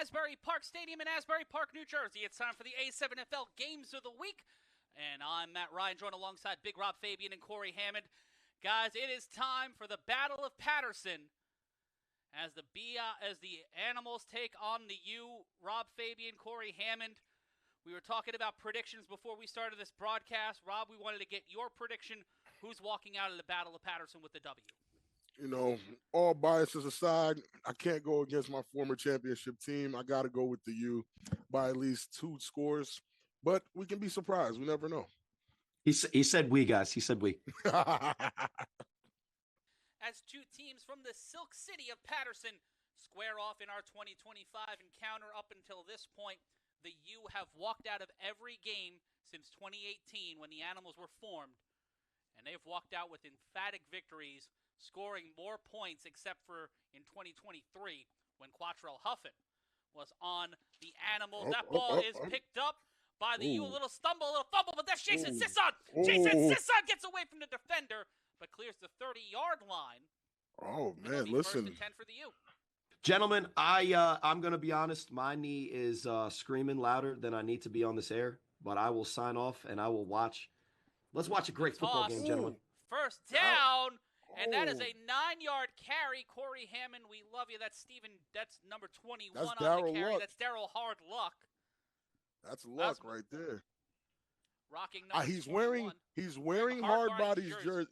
Asbury Park Stadium in Asbury Park, New Jersey. It's time for the A7FL Games of the Week. And I'm Matt Ryan, joined alongside Big Rob Fabian and Corey Hammond. Guys, it is time for the Battle of Patterson as the Animals take on the U. Rob Fabian, Corey Hammond. We were talking about predictions before we started this broadcast. Rob, we wanted to get your prediction. Who's walking out of the Battle of Patterson with the W? You know, all biases aside, I can't go against my former championship team. I got to go with the U by at least 2 scores. But we can be surprised. We never know. He said we, guys. He said we. As two teams from the Silk City of Patterson square off in our 2025 encounter, up until this point, the U have walked out of every game since 2018 when the Animals were formed. And they've walked out with emphatic victories, scoring more points except for in 2023 when Quattrell Huffin was on the Animals. That ball is picked up by the U. A little stumble, a little fumble, but that's Jason Sisson. Jason Sisson gets away from the defender, but clears the 30-yard line. Oh, man, listen. First and 10 for the U. Gentlemen, I'm going to be honest. My knee is screaming louder than I need to be on this air, but I will sign off and I will watch. Let's watch a great football game, gentlemen. First down, and that is a 9-yard carry. Corey Hammond, we love you. That's number 21 on the carry. That's Daryl Hard Luck. That's luck right there. Rocking number he's 21. wearing Hardbody's jersey.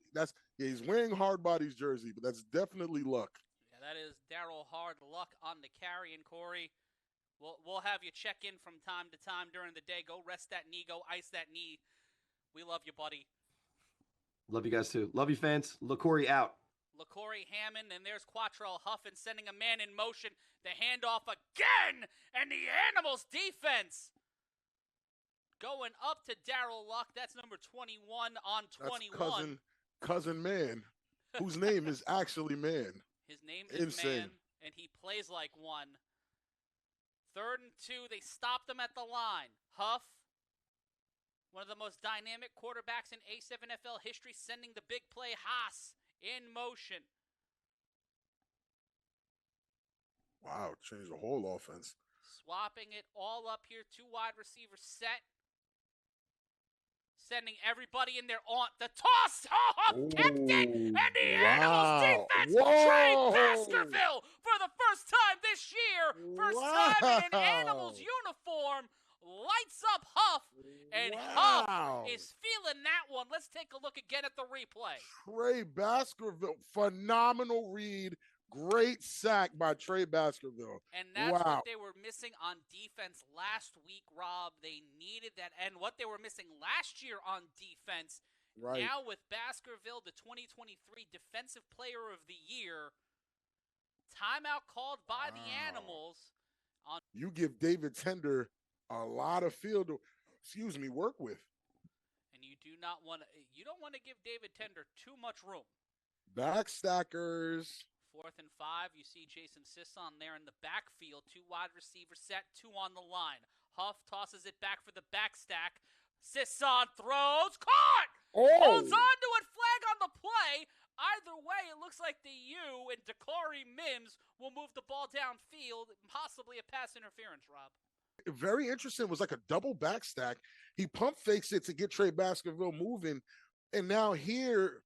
He's wearing Hardbody's jersey, but that's definitely luck. Yeah, that is Daryl Hard Luck on the carry. And Corey, we'll have you check in from time to time during the day. Go rest that knee. Go ice that knee. We love you, buddy. Love you guys too. Love you, fans. LaCorey out. LaCorey Hammond, and there's Quattrell Huffin sending a man in motion. The handoff again, and the Animals defense going up to Daryl Luck. That's number 21 on 21. That's cousin Man, whose name is actually Man. His name is Man, and he plays like one. 3rd and 2, they stopped him at the line. Huff, one of the most dynamic quarterbacks in A7FL history, sending the big play. Haas in motion. Wow, changed the whole offense. Swapping it all up here. 2 wide receivers set. Sending everybody in there on the toss. Oh, Huff kept it. And the Animals defense, Trey Baskerville, for the first time this year. First time in an Animals uniform. Lights up Huff, and Huff is feeling that one. Let's take a look again at the replay. Trey Baskerville, phenomenal read. Great sack by Trey Baskerville. And that's what they were missing on defense last week, Rob. They needed that. And what they were missing last year on defense, now with Baskerville, the 2023 Defensive Player of the Year, timeout called by the Animals. You give David Tender a lot of work with. And you don't want to give David Tender too much room. Backstackers. 4th and 5, you see Jason Sisson there in the backfield. 2 wide receivers set, 2 on the line. Huff tosses it back for the backstack. Sisson throws, caught! Holds on to it, flag on the play. Either way, it looks like the U and Dakari Mims will move the ball downfield, possibly a pass interference, Rob. Very interesting. It was like a double backstack. He pump fakes it to get Trey Baskerville moving. And now here,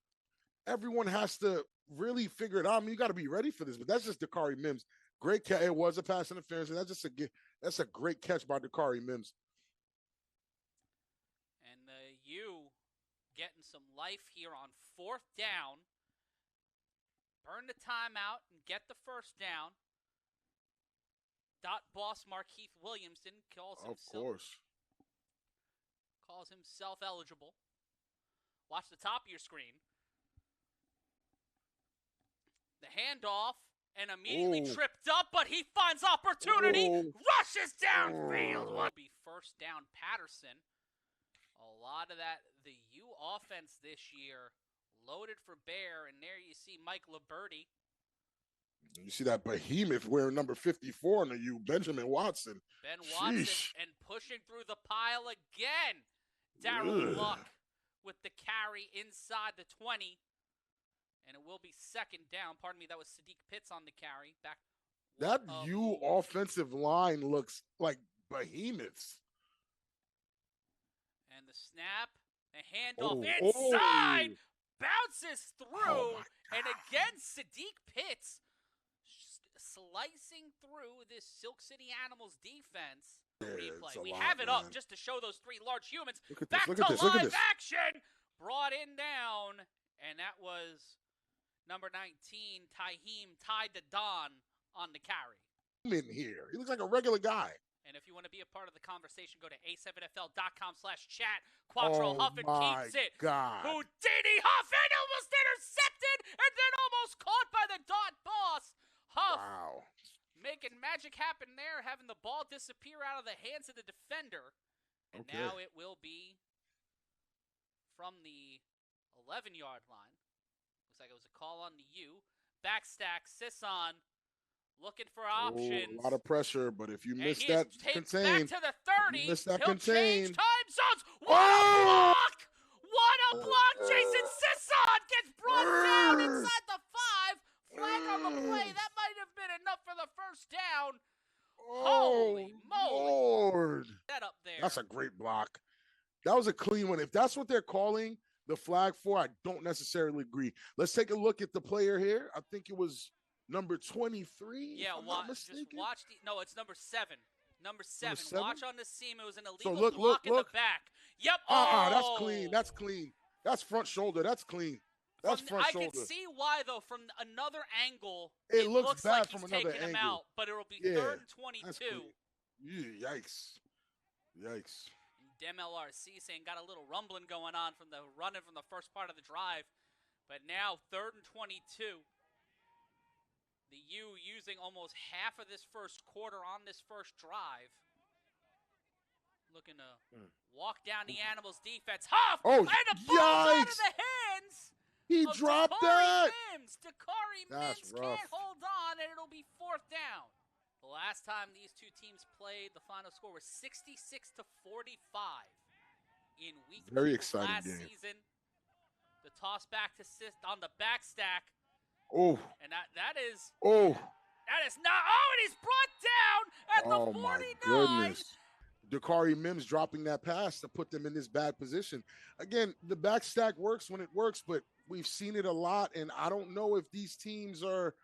everyone has to really figure it out. I mean, you got to be ready for this, but that's just Dakari Mims. Great catch. It was a pass interference, and that's a great catch by Dakari Mims. And the U getting some life here on 4th down. Burn the timeout and get the first down. Dot boss Markeith Williamson calls himself eligible. Watch the top of your screen. The handoff, and immediately tripped up, but he finds opportunity, rushes downfield. Will be first down Patterson. A lot of that, the U offense this year, loaded for bear, and there you see Mike Liberti. You see that behemoth wearing number 54 on the U, Benjamin Watson. Ben Watson, and pushing through the pile again. Daryl Luck with the carry inside the 20. And it will be 2nd down. Pardon me, that was Sadiq Pitts on the carry. Back That U offensive line looks like behemoths. And the snap, the handoff inside, bounces through, and again, Sadiq Pitts slicing through this Silk City Animals defense. Replay. We have it up just to show those three large humans. Back to live action. Brought in down, and that was number 19, Taheem, tied to Don on the carry. In here, he looks like a regular guy. And if you want to be a part of the conversation, go to A7FL.com/chat. Quattro Huffin keeps it. God. Houdini Huffin almost intercepted and then almost caught by the dot boss. Huff making magic happen there, having the ball disappear out of the hands of the defender. And now it will be from the 11-yard line. Looks like it was a call on the U. Backstack, Sisson. Looking for options. A lot of pressure, but if you miss that contain, back to the 30, miss that he'll change contain. time zones. What a block! What a block! Jason Sisson gets brought down inside the 5. Flag on the play. That might have been enough for the first down. Holy moly! Lord. That up there. That's a great block. That was a clean one. If that's what they're calling the flag for, I don't necessarily agree. Let's take a look at the player here. I think it was number 23. Yeah, just watch no, it's number 7. Number 7. Watch on the seam. It was an illegal block in the back. Yep. That's clean. That's clean. That's front shoulder. That's clean. That's front shoulder. I can see why, though, from another angle. It looks bad like from he's another taking him angle. out, but it'll be 3rd and 22. Yikes. Yikes. MLRC saying got a little rumbling going on from the running from the first part of the drive. But now 3rd and 22. The U using almost half of this first quarter on this first drive. Looking to walk down the Animals defense. Huff! And the ball's out of the hands! He dropped that! Dakari Mims can't hold on, and it'll be 4th down. The last time these two teams played, the final score was 66-45 in week 2 of last season. The toss back to on the back stack. And that is not. And he's brought down at the 49. My goodness. Dakari Mims dropping that pass to put them in this bad position. Again, the back stack works when it works, but we've seen it a lot, and I don't know if these teams are,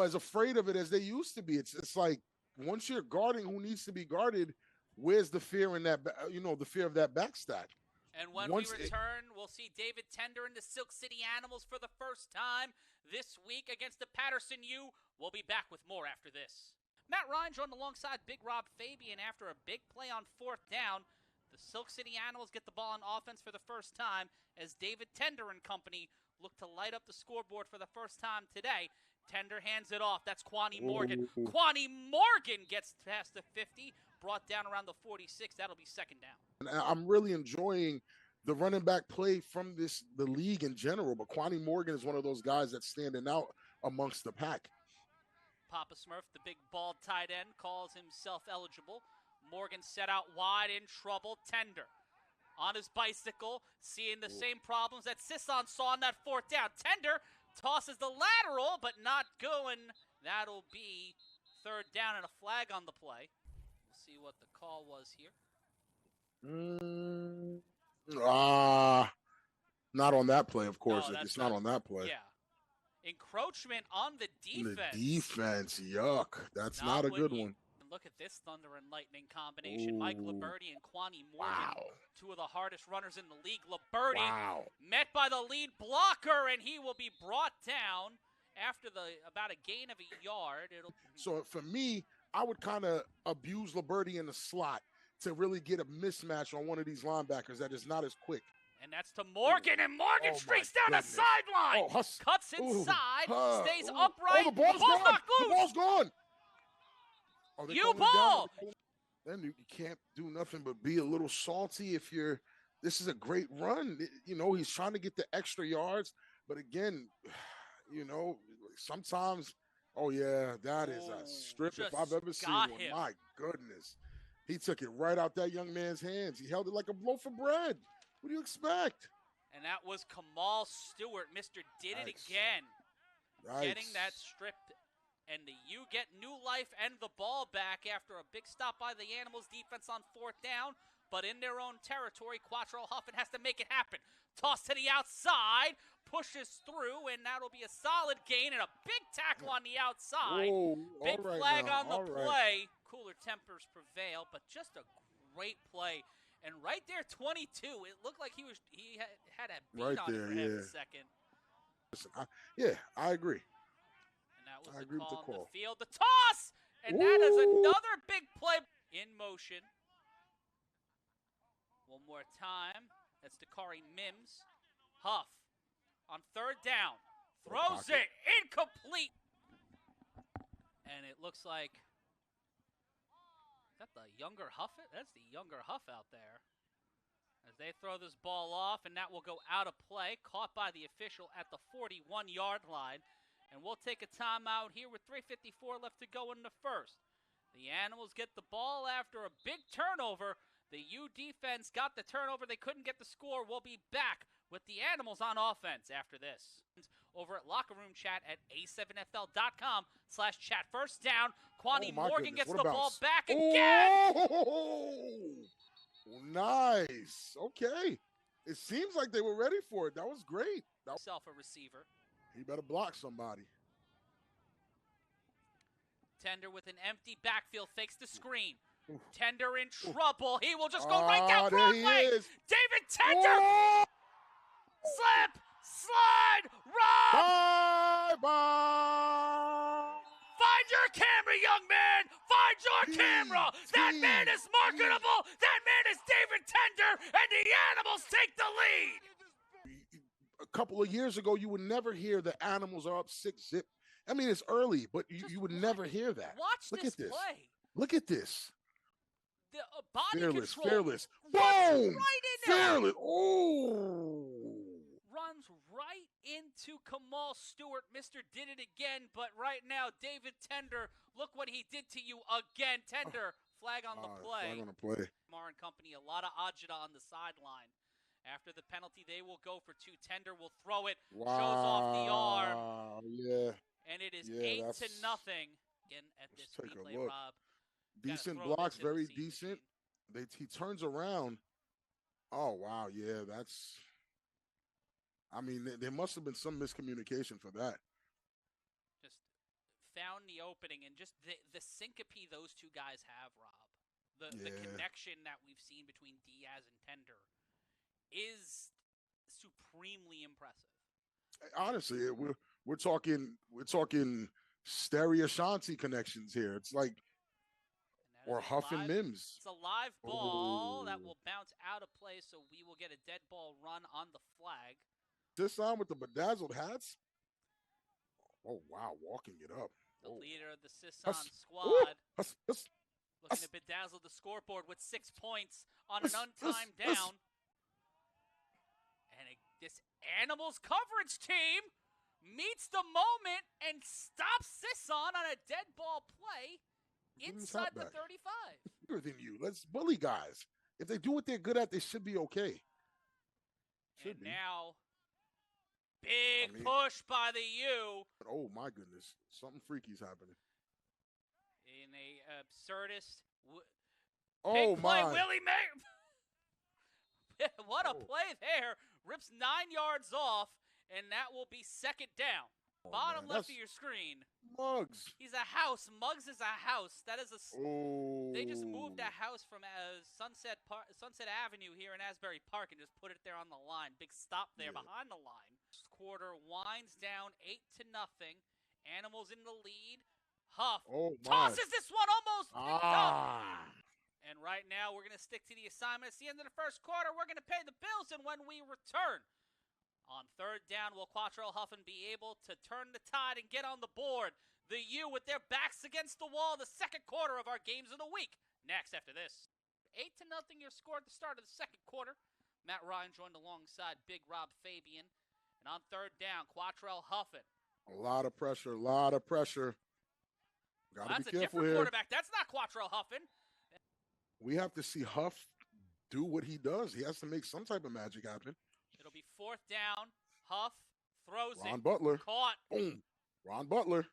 as afraid of it as they used to be. It's like once you're guarding who needs to be guarded, where's the fear in that, the fear of that back stack? And when we return, we'll see David Tender and the Silk City Animals for the first time this week against the Patterson U. We'll be back with more after this. Matt Ryan joined alongside Big Rob Fabian after a big play on 4th down. The Silk City Animals get the ball on offense for the first time as David Tender and company look to light up the scoreboard for the first time today. Tender hands it off. That's Kwani Morgan. Kwani Morgan gets past the 50, brought down around the 46. That'll be 2nd down. And I'm really enjoying the running back play from the league in general, but Kwani Morgan is one of those guys that's standing out amongst the pack. Papa Smurf, the big bald tight end, calls himself eligible. Morgan set out wide, in trouble. Tender on his bicycle, seeing the same problems that Sisson saw on that 4th down. Tender tosses the lateral, but not going. That'll be 3rd down and a flag on the play. We'll see what the call was here. Not on that play, of course. No, it's not on that play. Yeah. Encroachment on the defense. The defense, yuck. That's not a good one. Look at this thunder and lightning combination. Mike Liberti and Kwani Morgan, 2 of the hardest runners in the league. Liberti met by the lead blocker, and he will be brought down after about a gain of a yard. So for me, I would kind of abuse Liberti in the slot to really get a mismatch on one of these linebackers that is not as quick. And that's to Morgan, and Morgan streaks down the sideline. Cuts inside, stays upright. The ball's gone. The ball's gone. Ball. Then you can't do nothing but be a little salty if you're. This is a great run. He's trying to get the extra yards, but again, sometimes. Oh yeah, that is a strip if I've ever seen one. My goodness, he took it right out that young man's hands. He held it like a loaf of bread. What do you expect? And that was Kamal Stewart. Mr. Did it again. Getting that strip And the U get new life and the ball back after a big stop by the Animals defense on 4th down. But in their own territory, Quattro Huffin has to make it happen. Toss to the outside, pushes through, and that'll be a solid gain and a big tackle on the outside. Whoa, Big all right flag now, on the all right. play. Cooler tempers prevail, but just a great play. And right there, 22. It looked like he had a beat Right on there, it for half yeah. a second. Listen, I agree. And that was I the agree with call the on call. the field. The toss! And that is another big play in motion. One more time. That's Dakari Mims. Huff on 3rd down. Throws it. Incomplete. And it looks like, is that the younger Huff? That's the younger Huff out there. As they throw this ball off, and that will go out of play. Caught by the official at the 41-yard line. And we'll take a timeout here with 3:54 left to go in the first. The Animals get the ball after a big turnover. The U defense got the turnover. They couldn't get the score. We'll be back with the Animals on offense after this. Over at Locker Room Chat at A7FL.com/chat. First down. Quani Morgan gets the ball back again. Oh, nice. Okay. It seems like they were ready for it. That was great. Self a receiver. He better block somebody. Tender with an empty backfield fakes the screen. Tender in trouble. He will just go right down Broadway. David Tender. Oh! Slip, slide, run. Bye-bye. Find your camera, young man. Find your camera. That man is marketable. That man is David Tender, and the Animals take the lead. A couple of years ago, you would never hear the Animals are up 6-zip. I mean, it's early, but you would never hear that. Look at this play. Look at this. The body control. Fearless. Boom! Right in there. Fearless. Oh! Runs right into Kamal Stewart. Mr. did it again, but right now, David Tender, look what he did to you again. Tender, flag on the play. Flag on the play. Mar and company, a lot of agita on the sideline. After the penalty, they will go for 2. Tender will throw it. Wow. Shows off the arm. Yeah. And it is 8-0. Again, at this replay, Rob. Decent blocks, very decent. He turns around. Oh, wow. Yeah, that's... I mean, there must have been some miscommunication for that. Just found the opening, and just the syncope those two guys have, Rob. The connection that we've seen between Diaz and Tender is supremely impressive. Honestly, we're talking stereo Shanti connections here. It's like, or Huff and Mims. It's a live ball that will bounce out of play, so we will get a dead ball run on the flag. This on with the bedazzled hats. Oh wow, walking it up. The leader of the Sisson squad looking to bedazzle the scoreboard with 6 points on an untimed down. And this Animals coverage team meets the moment and stops Sisson on a dead ball play inside the 35. Bigger than you. Let's bully guys. If they do what they're good at, they should be okay. Now, big push by the U. Oh my goodness, something freaky's happening. In a absurdist. Oh big play, my! Willie May. What a play there! Rips 9 yards off, and that will be 2nd down. Bottom left of your screen. Muggs. He's a house. Muggs is a house. That is a. They just moved a house from Sunset Avenue here in Asbury Park and just put it there on the line. Big stop there behind the line. First quarter winds down 8-0. Animals in the lead. Huff tosses this one almost picked up. And right now we're going to stick to the assignment. It's the end of the first quarter. We're going to pay the bills, and when we return. On 3rd down, will Quattro Huffin be able to turn the tide and get on the board? The U with their backs against the wall, the second quarter of our games of the week. Next after this. 8-0 your score at the start of the second quarter. Matt Ryan joined alongside Big Rob Fabian. And on 3rd down, Quattro Huffin. A lot of pressure, Gotta be careful that's a different here. Quarterback. That's not Quattro Huffin. We have to see Huff do what he does. He has to make some type of magic happen. It'll be 4th down. Huff throws Ron Butler. Caught. Boom. Ron Butler.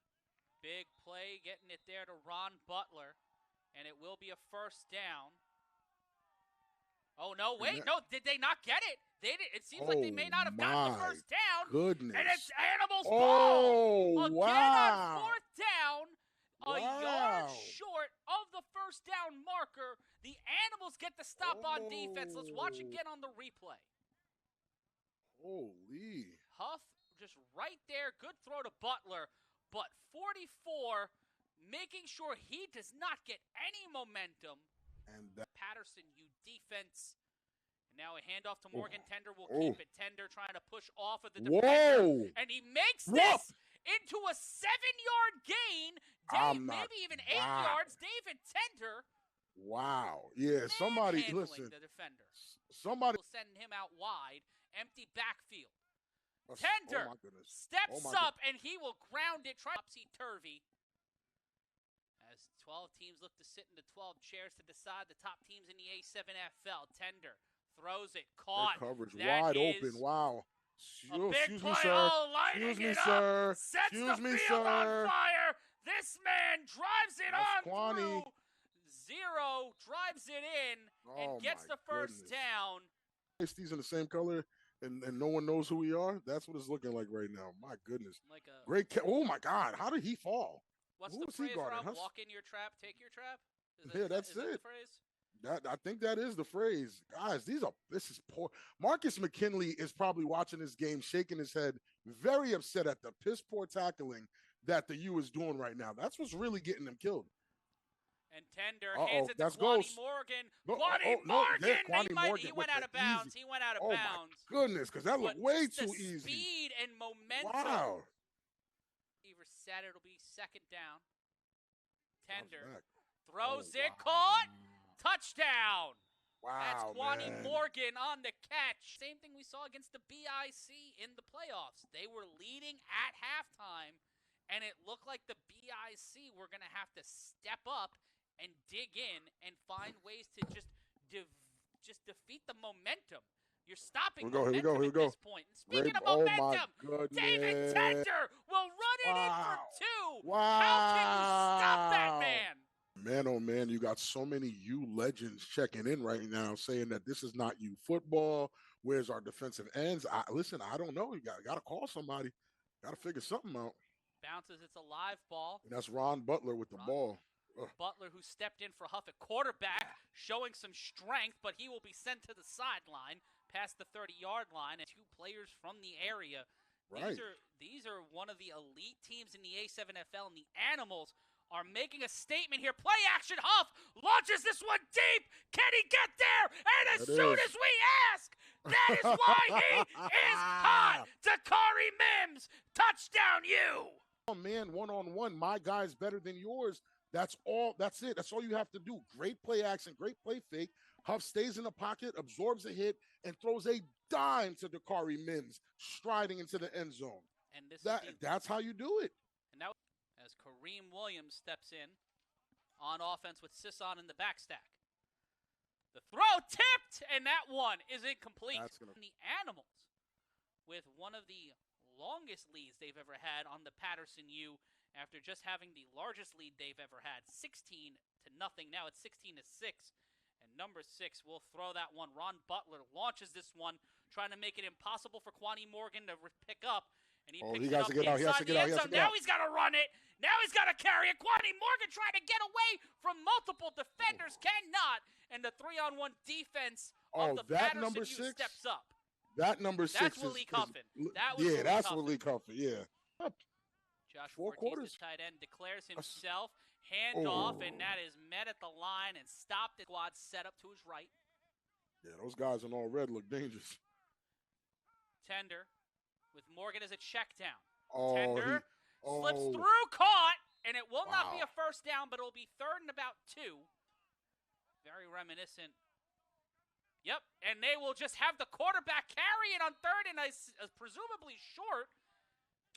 Big play, getting it there to Ron Butler, and it will be a first down. Oh, no, wait, no, did they not get it? They did. It seems like they may not have gotten the first down. Goodness. And it's Animals' ball. Again Wow. on fourth down, a yard short of the first down marker. The Animals get the stop on defense. Let's watch again on the replay. Holy. Huff just right there. Good throw to Butler. But 44, making sure he does not get any momentum. And that Patterson U defense. And now a handoff to Morgan. Tender will keep it. Tender trying to push off of the defender. And he makes this into a 7-yard gain. Maybe even 8 yards. David Tender. Wow. Yeah, somebody, listen. The defender. Somebody will send him out wide. Empty backfield. Tender steps up, and he will ground it. Topsy-turvy. As 12 teams look to sit in the 12 chairs to decide the top teams in the A7FL. Tender throws it. Caught. Their coverage wide open. Wow. Excuse me, sir. Excuse me, sir. Sets the field on fire. This man drives it on through. Zero drives it in and gets the first down. These in the same color, and no one knows who we are. That's what it's looking like right now. My goodness. Like a great. Oh my God! How did he fall? What's the phrase, Rob? Walk in your trap, take your trap. That's it. The phrase? I think that is the phrase, guys. This is poor. Marcus McKinley is probably watching this game, shaking his head, very upset at the piss poor tackling that the U is doing right now. That's what's really getting them killed. And Tender hands it to Kwani Morgan. Kwani Morgan. He went out of bounds. He went out of bounds. My goodness, because that looked way too easy. Speed and momentum. Wow. Receiver said it'll be second down. Tender throws it, caught, touchdown. Wow, that's Kwani Morgan on the catch. Same thing we saw against the BIC in the playoffs. They were leading at halftime, and it looked like the BIC were going to have to step up and dig in and find ways to just defeat the momentum. You're stopping momentum at this point. And speaking of momentum, David Tender will run it in for 2. Wow. How can you stop that man? Man, oh man, you got so many U legends checking in right now saying that this is not U football. Where's our defensive ends? Listen, I don't know. You got to call somebody. Got to figure something out. Bounces, it's a live ball. And that's Ron Butler with the ball. Butler, who stepped in for Huff at quarterback, showing some strength, but he will be sent to the sideline past the 30-yard line. And 2 players from the area. Right. These are one of the elite teams in the A7FL, and the Animals are making a statement here. Play action. Huff launches this one deep. Can he get there? And as soon as we ask, that is why he is hot. Dakari Mims, touchdown U. Oh man, one-on-one, my guy's better than yours. That's all. That's it. That's all you have to do. Great play action, great play fake. Huff stays in the pocket, absorbs a hit, and throws a dime to Dakari Mims, striding into the end zone. And that's how you do it. And now, as Kareem Williams steps in on offense with Sisson in the backstack. The throw tipped, and that one is incomplete. The Animals, with one of the longest leads they've ever had on the Patterson U, after just having the largest lead they've ever had, 16-0. Now it's 16-6. And number 6 will throw that one. Ron Butler launches this one, trying to make it impossible for Kwani Morgan to pick up. And he picks it up inside the end zone. Now he's got to run it. Now he's got to carry it. Kwani Morgan trying to get away from multiple defenders. Cannot. And the 3-on-1 defense of the Patterson U steps up. That number 6 that's Willie Cuffin. That's Willie Cuffin. Yeah. Josh Ortiz, the tight end, declares himself. Handoff, and that is met at the line and stopped. The squad set up to his right. Yeah, those guys in all red look dangerous. Tender with Morgan as a check down. Tender slips through, caught, and it will not be a first down, but it will be 3rd and about 2. Very reminiscent. Yep, and they will just have the quarterback carry it on 3rd and presumably short.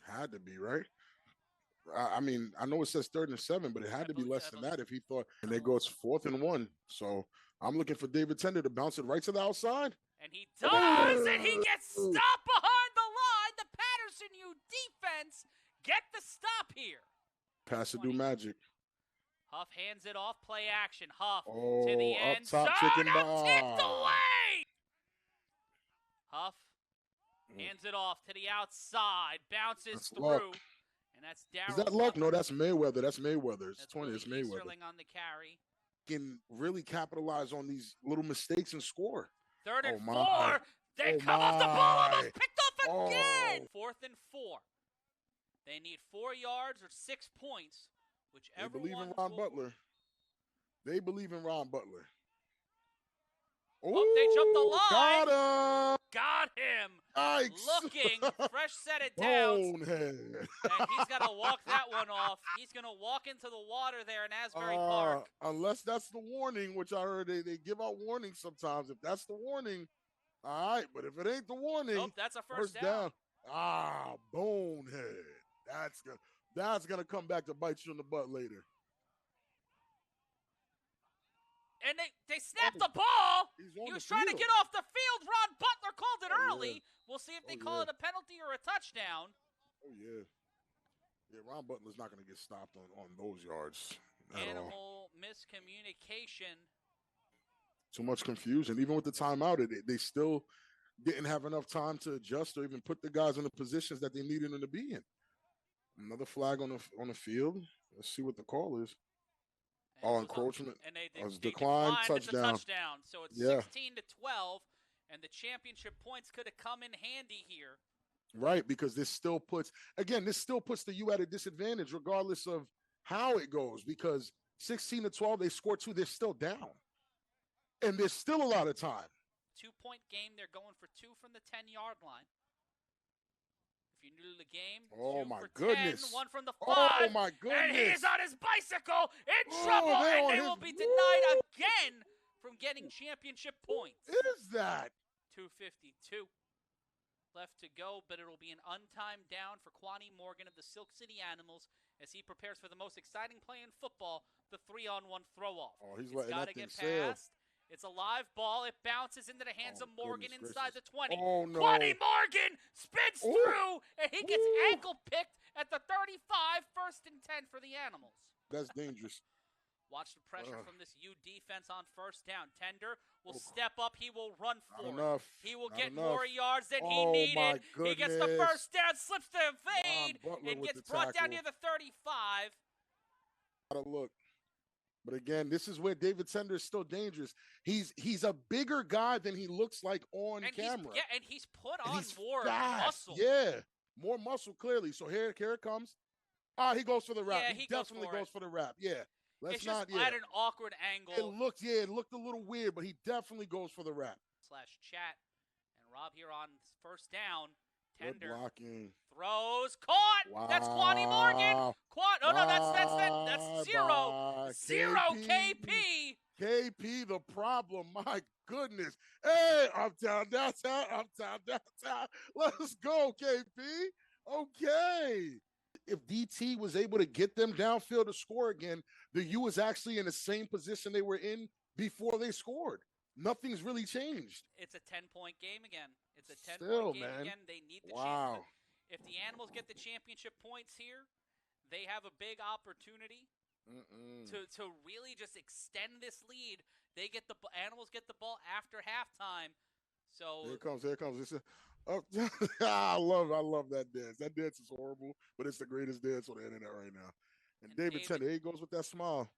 Had to be, right? I mean, I know it says 3rd and 7, but it had to be less than that if he thought. And they go, it's 4th and 1. So I'm looking for David Tender to bounce it right to the outside. And he does, and he gets stopped behind the line. The Patterson U defense get the stop here. Pass it, do magic. Huff hands it off, play action. Huff Oh, to the up end top, zone, chicken tipped ball. away! Huff hands it off to the outside, bounces That's through, luck. and that's Darryl. Is that luck? No, that's Mayweather. That's Mayweather. It's That's 20. Willie It's Mayweather. Easterling on the carry. Can really capitalize on these little mistakes and score. Third and my. 4. They Oh come off the ball, almost my. picked off again. Oh. 4th and 4. They need 4 yards or 6 points, They whichever believe one. in Ron Butler. They believe in Ron Butler. Oh, they jumped the line. Got him. Got him. Yikes. Looking, fresh set it down. Bonehead. And he's got to walk that one off. He's going to walk into the water there in Asbury Park. Unless that's the warning, which I heard they give out warnings sometimes. If that's the warning, all right. But if it ain't the warning, Nope, that's a first down. Bonehead. That's gonna come back to bite you in the butt later. And they snapped the ball. He was trying to get off the field. Ron Butler called it early. Yeah. We'll see if they call it a penalty or a touchdown. Oh, yeah. Yeah, Ron Butler's not going to get stopped on those yards at Animal miscommunication. Too much confusion. Even with the timeout, they still didn't have enough time to adjust or even put the guys in the positions that they needed them to be in. Another flag on the field. Let's see what the call is. Encroachment. And they declined, touchdown. It's a touchdown. So it's 16-12, and the championship points could have come in handy here. Right, because this still puts the U at a disadvantage regardless of how it goes, because 16-12, they score 2, they're still down. And there's still a lot of time. 2-point game, they're going for 2 from the 10-yard line. If you're new to the game, 2 my for goodness. 10, 1 from the 5. Oh, my goodness. And he's on his bicycle in trouble, and they will be denied again from getting championship points. Is that? 2:52 left to go, but it'll be an untimed down for Quani Morgan of the Silk City Animals as he prepares for the most exciting play in football, the 3-on-1 throw-off. Oh, he's letting that thing sail. It's a live ball. It bounces into the hands of Morgan inside the 20. Oh, no. Quani Morgan spins through, and he gets ankle picked at the 35, 1st and 10 for the Animals. That's dangerous. Watch the pressure from this U defense on 1st down. Tender will step up. He will run forward. He will get more yards than he needed. He gets the 1st down, slips the fade, and gets brought down near the 35. Gotta look. But again, this is where David Tender is still dangerous. He's a bigger guy than he looks like on camera. And he's put on more muscle. Yeah, more muscle, clearly. So here it comes. He goes for the wrap. Yeah, he definitely goes for the wrap. Yeah. It's just at an awkward angle. It looked a little weird, but he definitely goes for the wrap. /chat. And Rob here on 1st down. Tender. Good blocking. Throws. Caught. Wow. That's Quani Morgan. That's 0. 0 KP. KP, the problem. My goodness. Hey, uptown, downtown, uptown, downtown. Let's go, KP. Okay. If DT was able to get them downfield to score again, the U was actually in the same position they were in before they scored. Nothing's really changed. It's a 10-point game again. It's a 10-point game again. They need the championship. If the Animals get the championship points here, they have a big opportunity to really just extend this lead. Animals get the ball after halftime. So here it comes. I love that dance. That dance is horrible, but it's the greatest dance on the internet right now. And David Tender, he goes with that smile.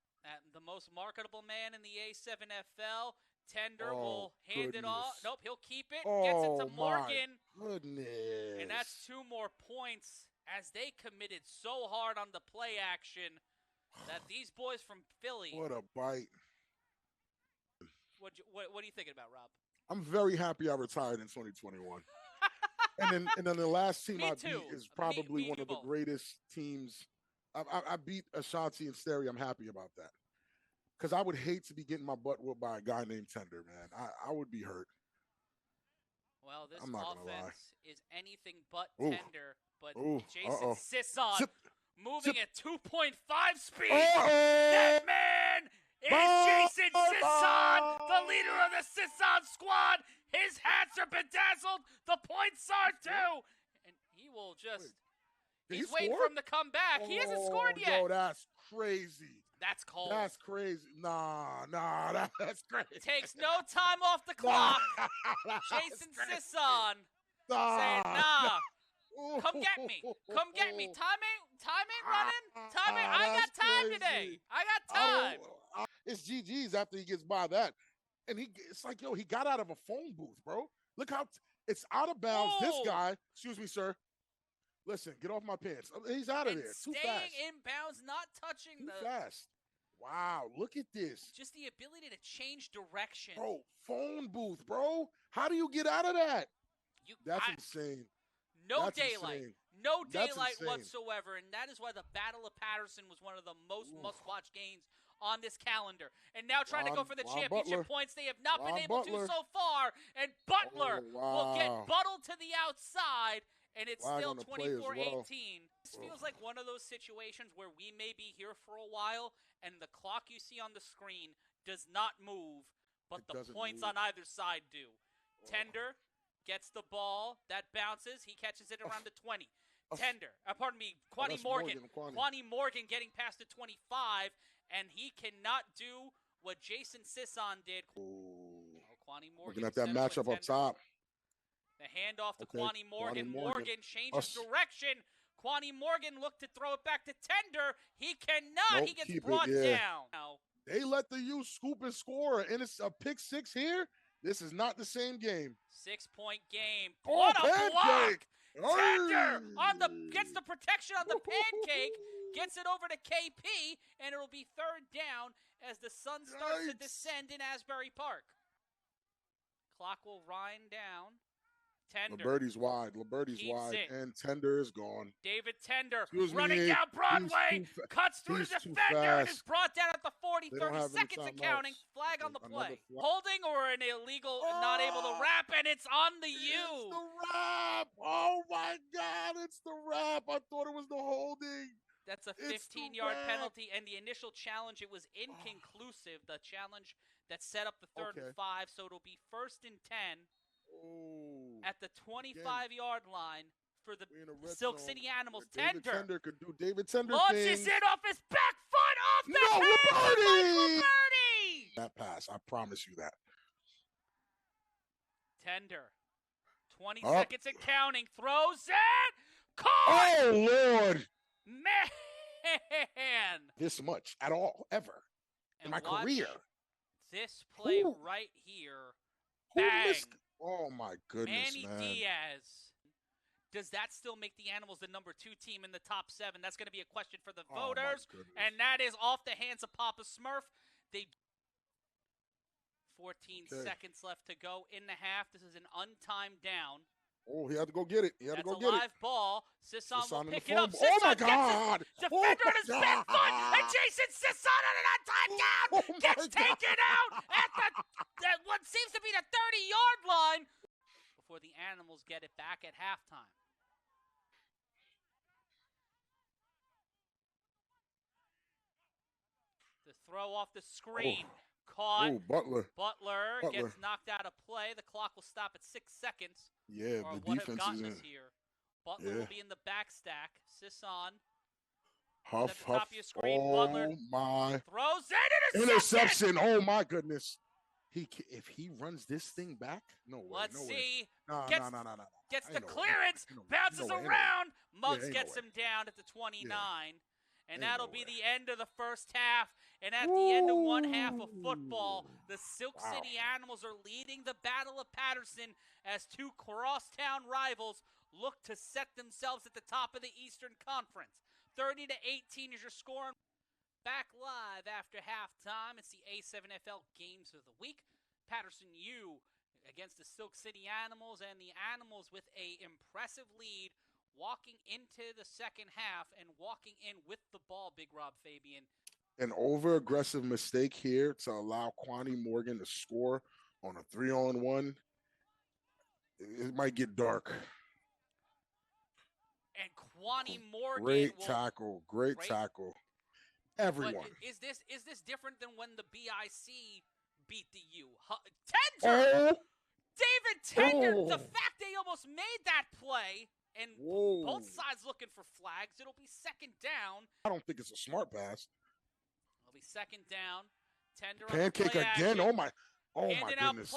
The most marketable man in the A7FL. Tender will hand it off. Nope, he'll keep it. Gets it to Morgan. My goodness. And that's 2 more points as they committed so hard on the play action that these boys from Philly. What a bite. What are you thinking about, Rob? I'm very happy I retired in 2021. and then the last team I beat is probably one of the greatest teams. I beat Ashanti and Sterry. I'm happy about that. Because I would hate to be getting my butt whooped by a guy named Tender, man. I would be hurt. Well, this offense is anything but tender. But Jason Sisson moving at 2.5 speed. That man is Jason Sisson, the leader of the Sisson squad. His hats are bedazzled. The points are too. And he will just He's waiting for him to come back. He hasn't scored yet. Yo, that's crazy. That's cold. That's crazy. Nah, that's crazy. Takes no time off the clock. Jason Sisson saying, nah. Come get me. Come get me. Time ain't running. I got time today. I got time. It's GG's after he gets by that. And it's like, yo, he got out of a phone booth, bro. Look how it's out of bounds. This guy, excuse me, sir. Listen, get off my pants. He's out of there. Too fast. Staying in bounds, not touching Too fast. Wow, look at this. Just the ability to change direction. Bro, phone booth, bro. How do you get out of that? That's insane. No daylight. No daylight whatsoever. And that is why the Battle of Patterson was one of the most must-watch games on this calendar. And now trying to go for the championship points they have not been able to so far. And Butler will get buttled to the outside. And it's still 24-18. This feels like one of those situations where we may be here for a while and the clock you see on the screen does not move, but the points on either side do. Tender gets the ball. That bounces. He catches it around the 20. Tender. Pardon me. Kwani Morgan. Kwani Morgan getting past the 25, and he cannot do what Jason Sisson did. Kwani Morgan. Looking at that matchup up top. The handoff to Kwani Morgan. Morgan changes direction. Kwani Morgan looked to throw it back to Tender. He cannot. He gets brought down. They let the U scoop and score, and it's a pick 6 here. This is not the same game. 6-point game. What a block! Tender gets the protection on the pancake, gets it over to KP, and it'll be 3rd down as the sun starts to descend in Asbury Park. Clock will wind down. Tender. Liberty's wide, and Tender is gone. David Tender running down Broadway, cuts through the defender, and is brought down at the 40, 30 seconds of counting. Flag on the play. Holding or an illegal, not able to wrap, and it's on the U. It's the wrap. Oh, my God, it's the wrap. I thought it was the holding. That's a 15-yard penalty, and the initial challenge, it was inconclusive. The challenge that set up the 3rd and 5, so it'll be 1st and 10. At the 25-yard line for the Silk City Animals. Tender could do David Tender launches it off his back foot off the Liberty! Liberty! That pass, I promise you that. Tender, 20 seconds and counting, throws it, caught! Oh, Lord! Man! This much at all, ever, in my career. This play right here. Bang! Oh, my goodness, Manny Diaz. Does that still make the Animals the number 2 team in the top 7? That's going to be a question for the voters. And that is off the hands of Papa Smurf. 14 seconds left to go in the half. This is an untimed down. Oh, he had to go get it. That's a live ball. Sisson will pick it up. Oh, my God. Defender on his back foot. And Jason Sisson on an untimed down. Gets taken out at what seems to be the 30-yard line before the Animals get it back at halftime. The throw off the screen. Caught. Oh, Butler gets knocked out of play. The clock will stop at 6 seconds. Yeah, the defense is in. Here. Butler will be in the back stack. Sisson. Huff. Top of your screen. Oh, Butler my. Throws it. Interception. Oh, my goodness. If he runs this thing back, no way. Let's see. No. Gets the clearance. Bounces around. Muggs gets him down at the 29. And that'll be the end of the first half. And at the end of one half of football, the Silk City Animals are leading the Battle of Patterson as 2 crosstown rivals look to set themselves at the top of the Eastern Conference. 30-18 is your score. Back live after halftime. It's the A7FL Games of the Week. Patterson U against the Silk City Animals, and the Animals with an impressive lead walking into the second half and walking in with the ball, Big Rob Fabian. An over-aggressive mistake here to allow Kwani Morgan to score on a 3-on-1. It might get dark. And Kwani Morgan. Great tackle. Everyone. But is this different than when the BIC beat the U? Tender! David Tender! The fact they almost made that play and Whoa. both sides looking for flags. It'll be second down. I don't think it's a smart pass. It'll be second down. Tender Pancake on the play again. action. Oh my goodness.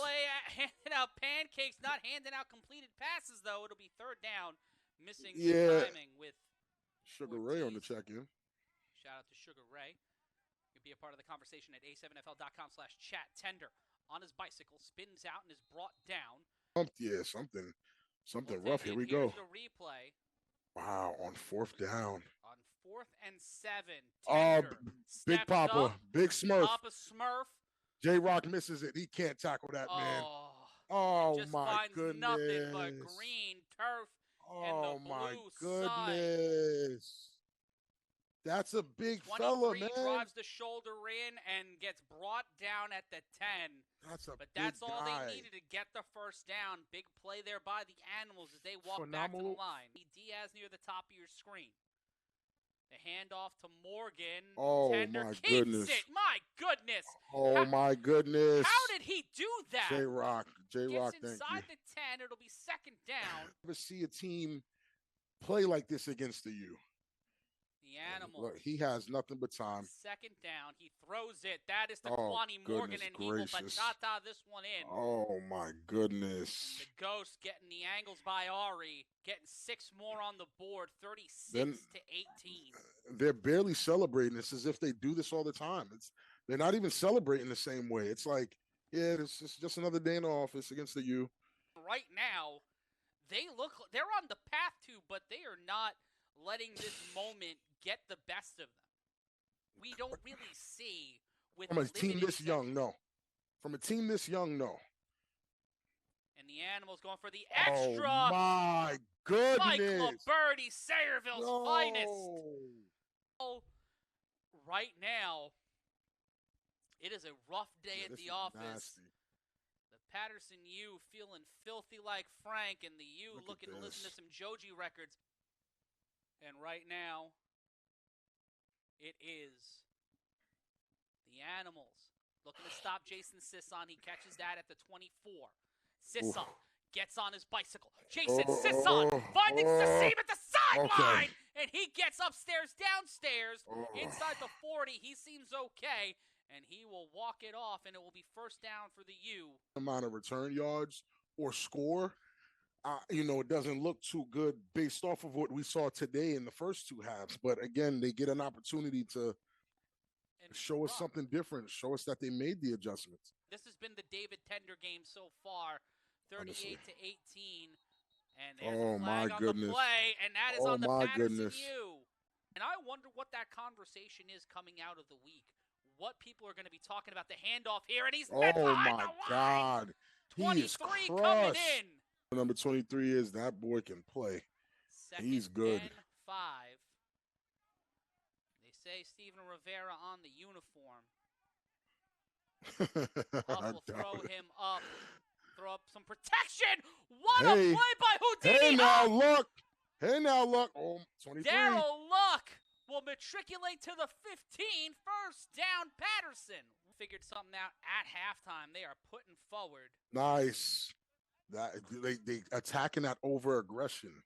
Handing out pancakes, not handing out completed passes though. It'll be third down. Missing Yeah. timing with Sugar Ray on the check-in. Shout out to Sugar Ray. You can be a part of the conversation at a7fl.com/chat. Tender on his bicycle, spins out and is brought down. Yeah, something rough. Here we go. The replay. Wow, on fourth down. On 4th and 7. Tender Big Papa, Big Smurf. Papa Smurf. J-Rock misses it. He can't tackle that, man. Oh, just my finds goodness. Nothing but green turf. Oh, and the my blue goodness. Side. That's a big fella, man. Drives the shoulder in and gets brought down at the 10. But that's all they needed to get the first down. Big play there by the Animals as they walk back to the line. Diaz near the top of your screen. The handoff to Morgan. Oh, Tender my keeps goodness. it. My goodness. Oh, my goodness. How did he do that? J-Rock, thank you. Inside the 10. It'll be second down. Never see a team play like this against the U. The Animals. Look, he has nothing but time. Second down. He throws it. That is to Kwani Morgan, and he will bachata this one in. Oh, my goodness. And the Ghost getting the angles by Ari, getting 6 more on the board, 36 to 18. They're barely celebrating this as if they do this all the time. They're not even celebrating the same way. It's like, yeah, it's just another day in the office against the U. Right now, they're on the path to, but they are not letting this moment get the best of them. We don't really see with from a team this young, no. From a team this young, no. And the Animals going for the extra. Oh my goodness! Mike Liberti, Sayreville's finest. Oh, right now, it is a rough day at the office. Nasty. The Patterson U feeling filthy like Frank, and the U looking to listen to some Joji records. And right now, it is the Animals looking to stop Jason Sisson. He catches that at the 24. Sisson gets on his bicycle. Jason Sisson finding Sassim at the sideline. And he gets upstairs, downstairs, inside the 40. He seems okay. And he will walk it off, and it will be first down for the U. Amount of return yards or score. It doesn't look too good based off of what we saw today in the first 2 halves. But again, they get an opportunity to show us something different, show us that they made the adjustments. This has been the David Tender game so far, 38 to 18. And there's a flag on the play, and that is on the Patterson U. And I wonder what that conversation is coming out of the week. What people are going to be talking about the handoff here, and he's met behind the line. God. 23 coming in. Number 23 is that boy can play. He's good. 2nd and 5. They say Steven Rivera on the uniform. Huff will throw him up. Throw up some protection. What a play by Houdini. Hey now, look. Oh, 23. Daryl Luck will matriculate to the 15. First down, Patterson. Figured something out at halftime. They are putting forward. Nice. That they attacking that over aggression.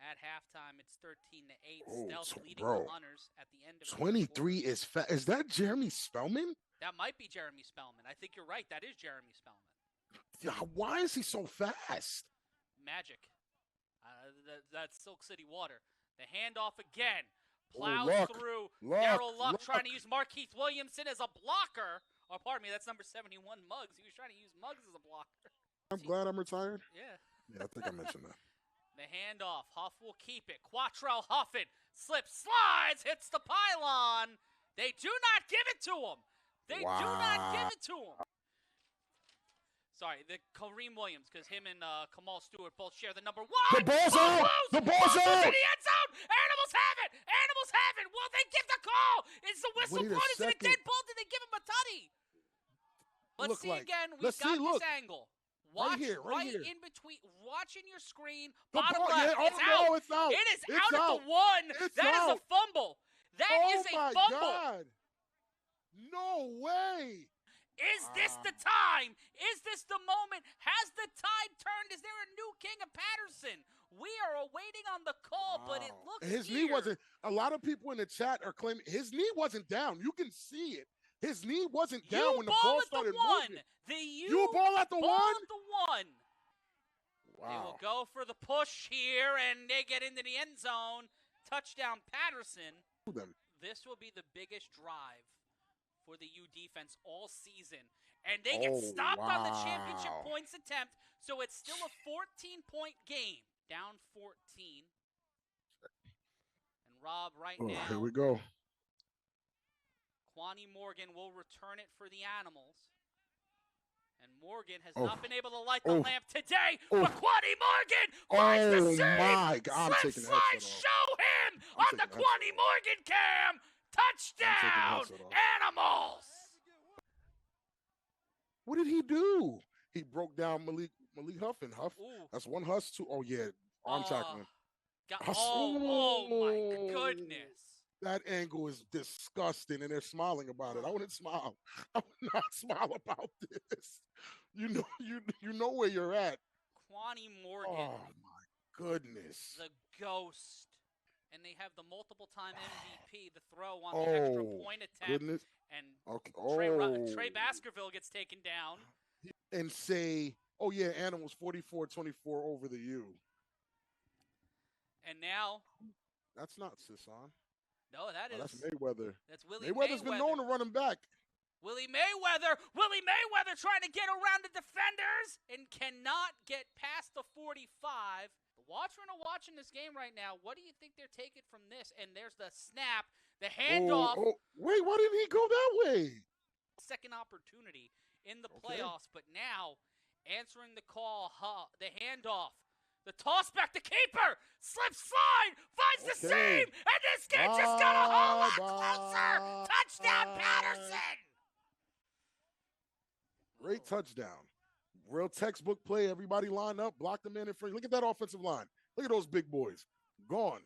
At halftime, it's 13 to 8. Stealth leading the Hunters at the end of 23 is fast. Is that Jeremy Spellman? That might be Jeremy Spellman. I think you're right. That is Jeremy Spellman. Yeah, why is he so fast? Magic. That's Silk City water. The handoff again. Plows through. Daryl Luck trying to use Markeith Williamson as a blocker. Or pardon me, that's number 71, Muggs. He was trying to use Muggs as a blocker. I'm glad I'm retired. Yeah. Yeah, I think I mentioned that. The handoff. Huff will keep it. Quattrell Huffin slips, slides, hits the pylon. They do not give it to him. They do not give it to him. Sorry, the Kareem Williams, because him and Kamal Stewart both share the number 1. The ball's out! The ball's out! In the end zone! Animals have it! Animals have it! Will they give the call? Is the whistle blown? Is it a dead ball? Did they give him a tutty? Let's see again. We've got this angle. Watch right here. In between. Watching your screen. Bottom left. It's out. No, it's out. It is out at the 1. That is a fumble. That is a fumble. God. No way. Is this the time? Is this the moment? Has the tide turned? Is there a new king of Patterson? We are awaiting on the call, but it looks his knee wasn't. A lot of people in the chat are claiming his knee wasn't down. You can see it. His knee wasn't down when the ball started moving. The U ball at the ball one. at the one. Wow. They will go for the push here, and they get into the end zone. Touchdown, Patterson. This will be the biggest drive for the U defense all season. And they get stopped on the championship points attempt, so it's still a 14-point game. Down 14. And Rob, right now, here we go. Quani Morgan will return it for the Animals. And Morgan has not been able to light the lamp today, but Quani Morgan finds the save. My God, I'm taking the headset off. Show him on the Quani Morgan cam. Touchdown, Animals. What did he do? He broke down Malik Huff and Huff. That's one Huss, two. Oh, yeah, arm tackling. Oh, my goodness. That angle is disgusting, and they're smiling about it. I wouldn't smile. I would not smile about this. You know where you're at. Quani Morgan. Oh, my goodness. The ghost. And they have the multiple-time MVP, the throw on the extra point attempt. Goodness. And Trey Baskerville gets taken down. And say, oh, yeah, Animals 44-24 over the U. And now. That's not Sisson. No, that's Mayweather. That's Willie Mayweather's been known to run him back. Willie Mayweather trying to get around the defenders and cannot get past the 45. The Watchmen are watching this game right now. What do you think they're taking from this? And there's the snap, the handoff. Wait, why didn't he go that way? Second opportunity in the playoffs, but now answering the call, the handoff. The toss back to keeper, slip slide, finds the seam, and this game just got a whole lot closer. Touchdown, Patterson! Great touchdown. Real textbook play. Everybody line up, block the man in front. Look at that offensive line. Look at those big boys. Gone.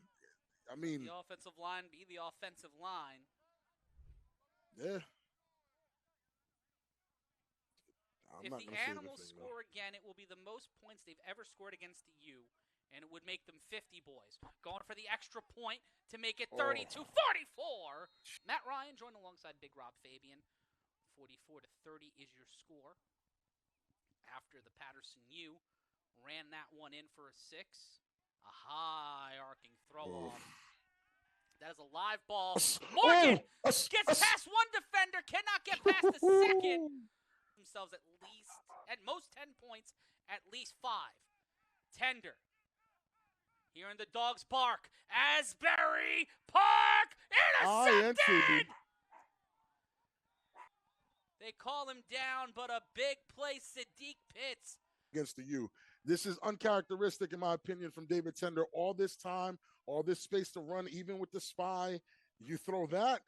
I mean. The offensive line be the offensive line. Yeah. If the Animals score again, it will be the most points they've ever scored against the U, and it would make them 50 boys. Going for the extra point to make it 32-44. Matt Ryan joined alongside Big Rob Fabian. 44-30 is your score. After the Patterson U ran that one in for a 6. A high arcing throw off. That is a live ball. Morgan gets past one defender, cannot get past the second. Themselves at most 10 points, at least 5. Tender. Hearing the dogs bark. Asbury Park intercepted! They call him down, but a big play, Sadiq Pitts. Against the U. This is uncharacteristic, in my opinion, from David Tender. All this time, all this space to run, even with the spy. You throw that,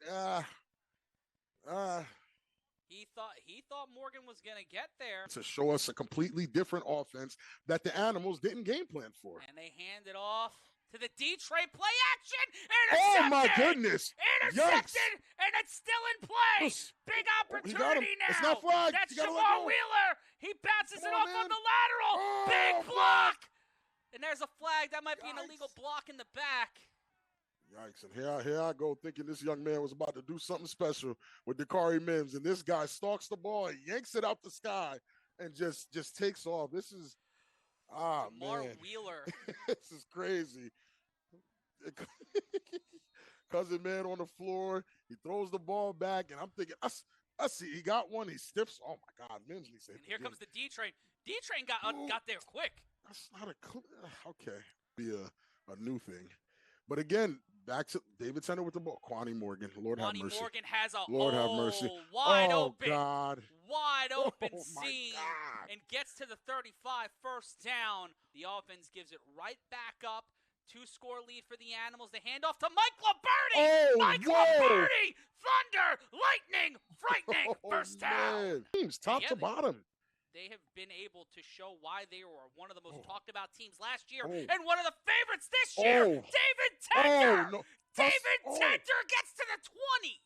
He thought Morgan was going to get there. To show us a completely different offense that the Animals didn't game plan for. And they hand it off to the D-Tray play action. Intercepted! Oh, my goodness. Intercepted, and it's still in play. Big opportunity now. It's not flagged. That's Shamar Wheeler. He bounces it off on the lateral. Big block. And there's a flag. That might be an illegal block in the back. Yikes, and here I go thinking this young man was about to do something special with Dakari Mims, and this guy stalks the ball, yanks it out the sky, and just takes off. This is, man. Wheeler. This is crazy. Cousin man on the floor, he throws the ball back, and I'm thinking, I see, he got one, he stiffs. Oh, my God, Mims. And here comes the D-Train. D-Train got there quick. That's not okay. Be a new thing. But again, back to David Tender with the ball. Quani Morgan, Lord have mercy. Quani Morgan has a have mercy. wide open my seam God. And gets to the 35, first down. The offense gives it right back up. 2-score lead for the Animals. They hand off to Mike Liberti. Mike Liberti, thunder, lightning, frightening, first down. Teams top to bottom. They have been able to show why they were one of the most talked about teams last year and one of the favorites this year. David Tender. David Tender gets to the 20.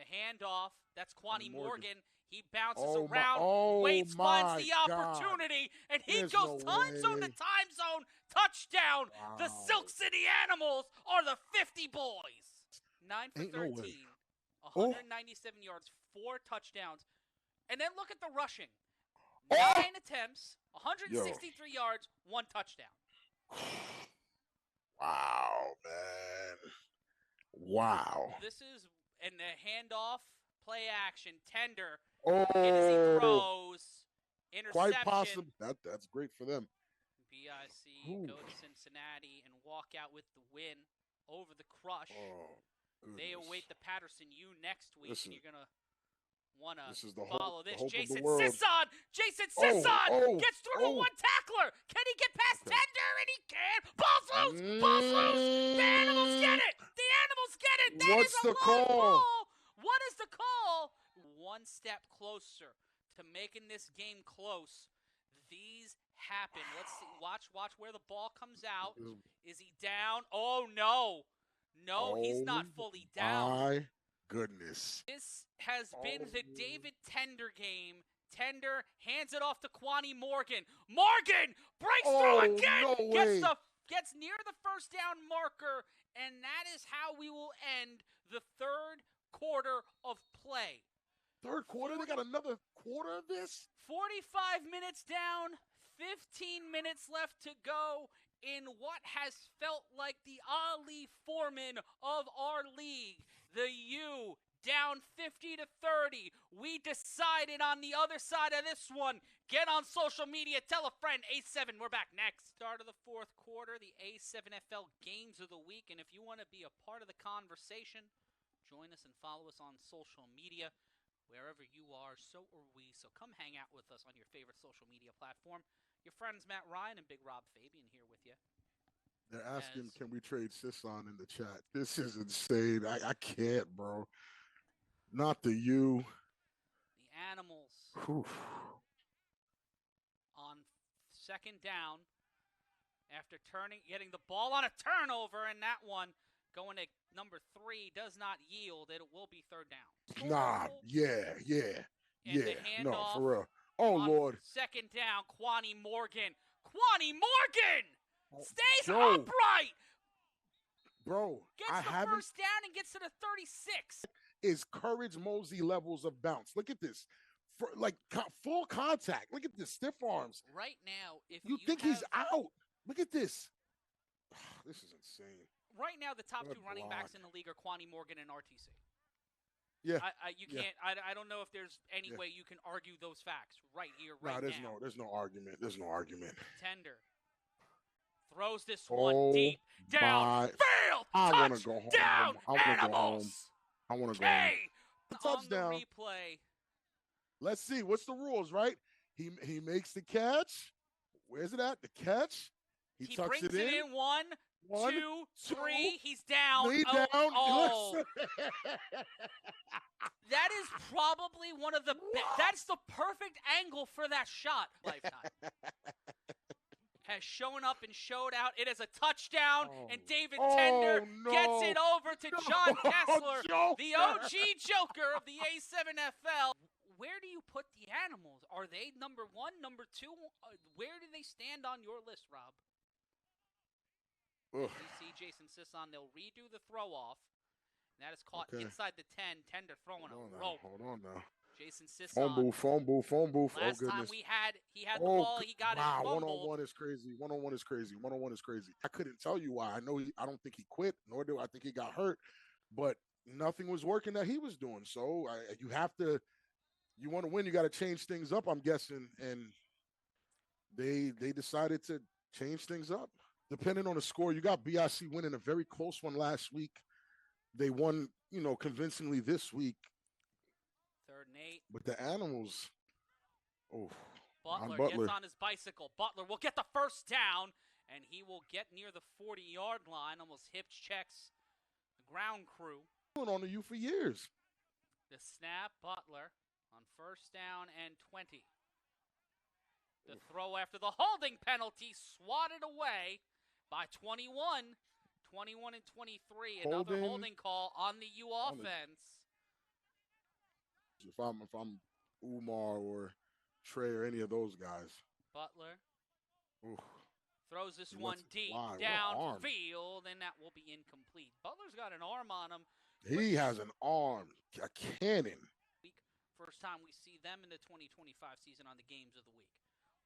The handoff. That's Quani Morgan. He bounces Oh around, waits, finds the opportunity, and he There's goes no time zone to way. time zone. Touchdown. Wow. The Silk City Animals are the 50 boys. 9 for Ain't no 13, way. 197 yards, 4 touchdowns. And then look at the rushing. 9 attempts, 163 yards, 1 touchdown. Wow, man. Wow. This is in the handoff, play action, tender. Oh, Hit as he throws. Interception. quite possible. That's great for them. BIC go to Cincinnati and walk out with the win over the Crush. They await the Patterson U next week. And you're gonna wanna follow this. Jason Sisson! Jason Sisson gets through to one tackler. Can he get past tender? And he can. Ball's loose! Ball's loose! The Animals get it! The Animals get it! That What's is a the long call? ball! What is the call? One step closer to making this game close. These happen. Let's see. Watch where the ball comes out. Is he down? Oh, no. No, he's not fully down. My goodness. This has been the David Tender game. Tender hands it off to Kwani Morgan. Morgan breaks through again. No way. Gets near the first down marker, and that is how we will end the third quarter of play. Third quarter? They got another quarter of this? 45 minutes down, 15 minutes left to go in what has felt like the Ali Foreman of our league. The U down 50 to 30. We decided on the other side of this one. Get on social media. Tell a friend. A7, we're back next. Start of the fourth quarter, the A7FL Games of the Week. And if you want to be a part of the conversation, join us and follow us on social media. Wherever you are, so are we. So come hang out with us on your favorite social media platform. Your friends Matt Ryan and Big Rob Fabian here with you. They're asking, can we trade Sisson in the chat? This is insane. I can't, bro. Not the U. The Animals Whew. on second down after getting the ball on a turnover, and that one going to number 3 does not yield. It will be third down. Nah, yeah. And No, for real. Oh, Lord. Second down, Kwani Morgan. Kwani Morgan stays Joe. upright. Bro, Gets the first down and gets to the 36. Is Courage Mosey levels of bounce. Look at this. For like full contact. Look at this. Stiff arms. Right now, if you think he's out. Look at this. This is insane. Right now, the top 2 running backs in the league are Kwani Morgan and RTC. Yeah. You can't. I don't know if there's any way you can argue those facts right here, right now. There's no argument. There's no argument. Tender throws this one deep down. Failed. I want to go home. Down. I want to go home. I want to go home. Touchdown. On the replay. Let's see. What's the rules, right? He makes the catch. Where's it at? The catch. He tucks brings it in. 1, 2, 3. He's down. Down. Oh. That is probably one of the that's the perfect angle for that shot. Lifetime. Has shown up and showed out. It is a touchdown, and David Tender gets it over to John Kessler, the OG Joker of the A7FL. Where do you put the Animals? Are they number 1, number 2? Where do they stand on your list, Rob? You see Jason Sisson. They'll redo the throw off. And that is caught inside the 10. Tender throwing a rope. Hold on now. Jason Sisson. Phone booth. Last time he had the ball, he got it fumbled. One-on-one is crazy. One-on-one is crazy. I couldn't tell you why. I don't think he quit, nor do I think he got hurt. But nothing was working that he was doing. So you want to win, you got to change things up, I'm guessing. And they decided to change things up. Depending on the score, you got BIC winning a very close one last week. They won, convincingly this week. 3rd and 8. But the Animals, Butler gets on his bicycle. Butler will get the first down, and he will get near the 40-yard line. Almost hip checks the ground crew. On the U for years. The snap, Butler on first down and 20. The throw after the holding penalty, swatted away by 21. 21 and 23. Another holding call on the U offense. If I'm Umar or Trey or any of those guys. Butler Oof. throws this He one lets it deep fly. What an arm. downfield, and that will be incomplete. Butler's got an arm on him. He has an arm, a cannon. First time we see them in the 2025 season on the Games of the Week.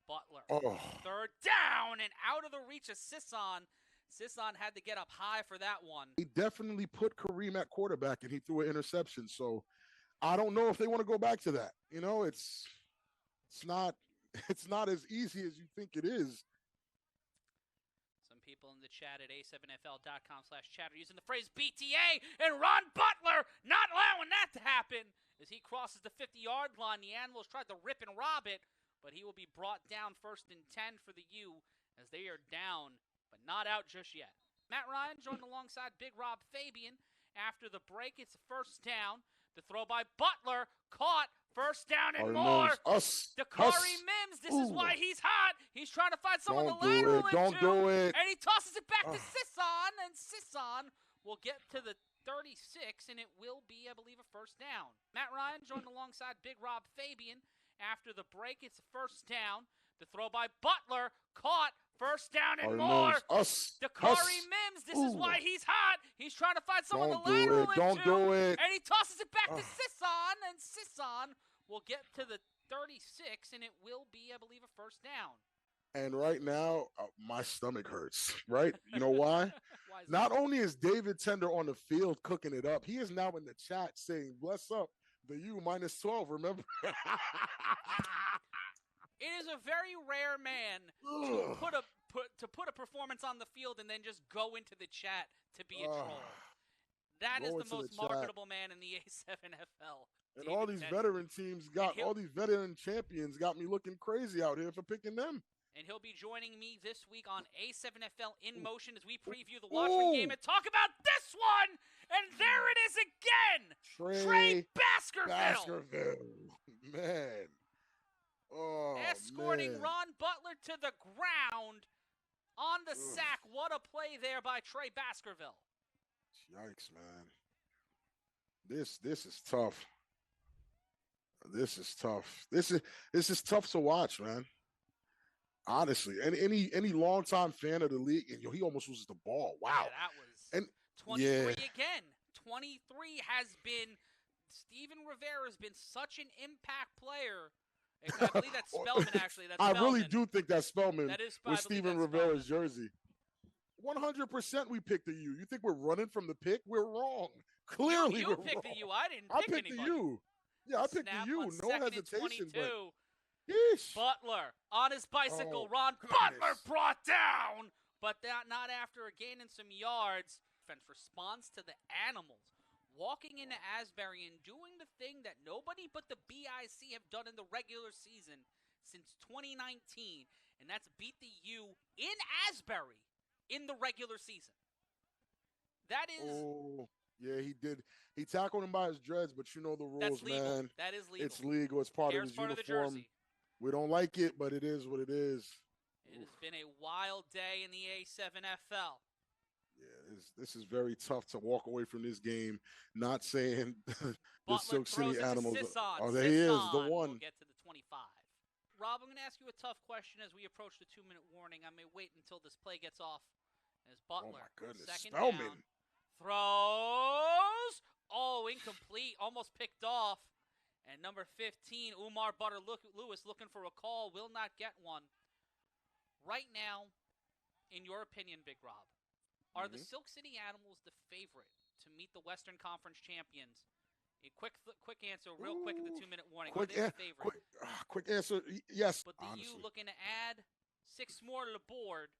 Butler, Oh, third down and out of the reach of Sisson. Sisson had to get up high for that one. he definitely put Kareem at quarterback, and he threw an interception. So I don't know if they want to go back to that. You know, it's not as easy as you think it is. Some people in the chat at A7FL.com/chatter using the phrase BTA, and Ron Butler not allowing that to happen. As he crosses the 50-yard line, the Animals tried to rip and rob it, but he will be brought down 1st and 10 for the U as they are down, but not out just yet. Matt Ryan joined alongside Big Rob Fabian. After the break, it's a first down. The throw by Butler, caught, first down and more. Dakari Mims, this is why he's hot. He's trying to find someone to lateral into. Don't do it. And he tosses it back to Sisson, and Sisson will get to the 36, and it will be, I believe, a first down. Matt Ryan joined alongside Big Rob Fabian. After the break, it's a first down. The throw by Butler, caught, first down and more. Dakari Mims, this is why he's hot. He's trying to find someone to lateral into. Don't do it. And he tosses it back to Sisson, and Sisson will get to the 36, and it will be, I believe, a first down. And right now, my stomach hurts, right? You know why? Not only is David Tender on the field cooking it up, he is now in the chat saying, bless up, the U -12, remember? It is a very rare man to put a performance on the field and then just go into the chat to be a troll. That is the most marketable man in the A7FL. And all these veteran teams all these veteran champions got me looking crazy out here for picking them. And he'll be joining me this week on A7FL In Motion as we preview the Watchmen game and talk about this one. And there it is again. Trey Baskerville. Man. Oh, escorting man. Ron Butler to the ground on the sack. What a play there by Trey Baskerville. Yikes, man. This is tough. This is tough. This is tough to watch, man. Honestly, and any longtime fan of the league, and he almost loses the ball. Wow, yeah, that was 23 again. 23 has been. Steven Rivera has been such an impact player. I believe that's Spellman, actually. That's Spellman. I really do think that's Spellman. That is with Steven Rivera's jersey. 100% we picked the U. You think we're running from the pick? We're wrong. Clearly, you picked the U. I didn't pick anybody. I picked the U. Yeah, I picked the U. No hesitation. Butler on his bicycle. Ron Butler brought down, but not after a gain in some yards. Defense responds to the Animals walking into Asbury and doing the thing that nobody but the BIC have done in the regular season since 2019, and that's beat the U in Asbury in the regular season. That is... Oh, yeah, he did. He tackled him by his dreads, but you know the rules, that's legal. man. That is legal. It's legal. It's part of his uniform. We don't like it, but it is what it is. It has been a wild day in the A7FL. Yeah, this is very tough to walk away from this game, not saying the Silk City Animals. There he is, the one. We'll get to the 25. Rob, I'm going to ask you a tough question as we approach the 2-minute warning. I may wait until this play gets off. As Butler, oh my goodness, second Spellman. Down, throws. Oh, incomplete, almost picked off. And number 15, Umar Butter Lewis looking for a call, will not get one. Right now, in your opinion, Big Rob, are the Silk City Animals the favorite to meet the Western Conference champions? A quick answer, real quick in the 2-minute warning. Are they the favorite? Quick answer, yes. But the U looking to add 6 more to the board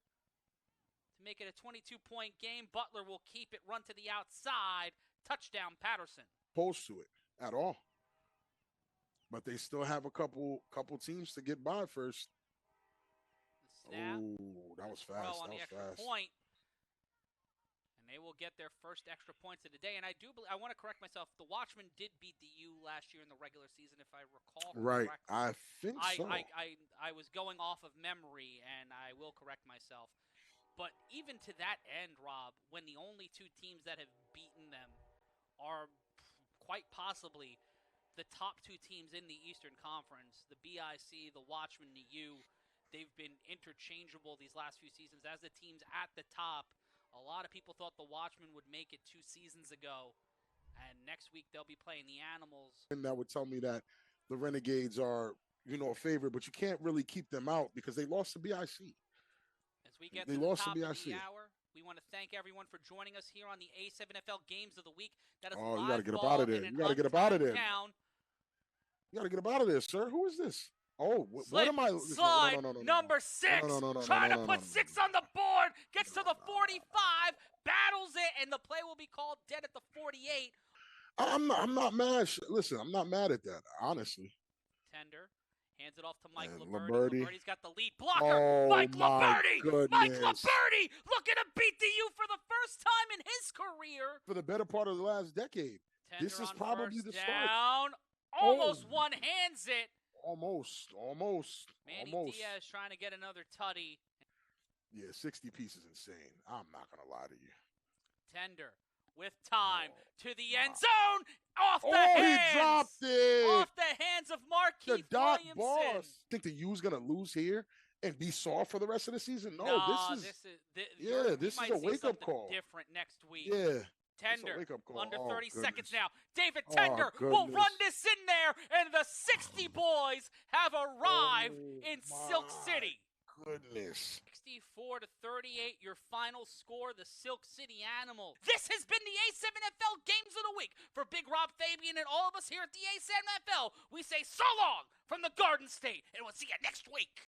to make it a 22-point game. Butler will keep it, run to the outside. Touchdown, Patterson. Opposed to it at all. But they still have a couple teams to get by first. The snap. Oh, that was fast. On the extra point. And they will get their first extra points of the day. And I want to correct myself. The Watchmen did beat the U last year in the regular season, if I recall correctly. Right. I think so. I was going off of memory, and I will correct myself. But even to that end, Rob, when the only 2 teams that have beaten them are quite possibly the top two teams in the Eastern Conference, the BIC, the Watchmen, the U, they've been interchangeable these last few seasons. As the teams at the top, a lot of people thought the Watchmen would make it 2 seasons ago. And next week they'll be playing the Animals. And that would tell me that the Renegades are, a favorite, but you can't really keep them out because they lost to BIC. As we get They to the lost to top of BIC. the hour, we want to thank everyone for joining us here on the A7FL Games of the Week. That is Oh, you live got to get up ball out of there. and an You got to get up out of untimed there. count. You got to get up out of there, sir. Who is this? Oh, what Slip, am I? slide, No. number 6, trying to put 6 on the board, gets to the 45, battles it, and the play will be called dead at the 48. I'm not mad. Listen, I'm not mad at that, honestly. Tender hands it off to Mike And Liberty. Liberty. Liberty's got the lead blocker. Oh, Mike my Liberty! goodness. Mike Liberty looking to beat the U for the first time in his career. For the better part of the last decade. Tender This is on probably first the start. down. Almost Oh. one hands it. Almost. Manny Almost. Diaz trying to get another tutty. Yeah, 60 pieces insane. I'm not going to lie to you. Tender with time Oh, to the end zone. Off the he hands. dropped it. Off the hands of The Markeith dot Williamson. boss. Think the U's going to lose here and be soft for the rest of the season? No, Nah, this is we this is might a see wake-up something call. different next week. Yeah. Tender, wake-up call. under Oh, 30 seconds goodness. now. David Oh, Tender will run goodness. this in there, and the 60 boys have arrived in Silk my City. Goodness. 64 to 38, your final score, the Silk City Animals. This has been the A7FL Games of the Week. For Big Rob Fabian and all of us here at the A7FL, we say so long from the Garden State, and we'll see you next week.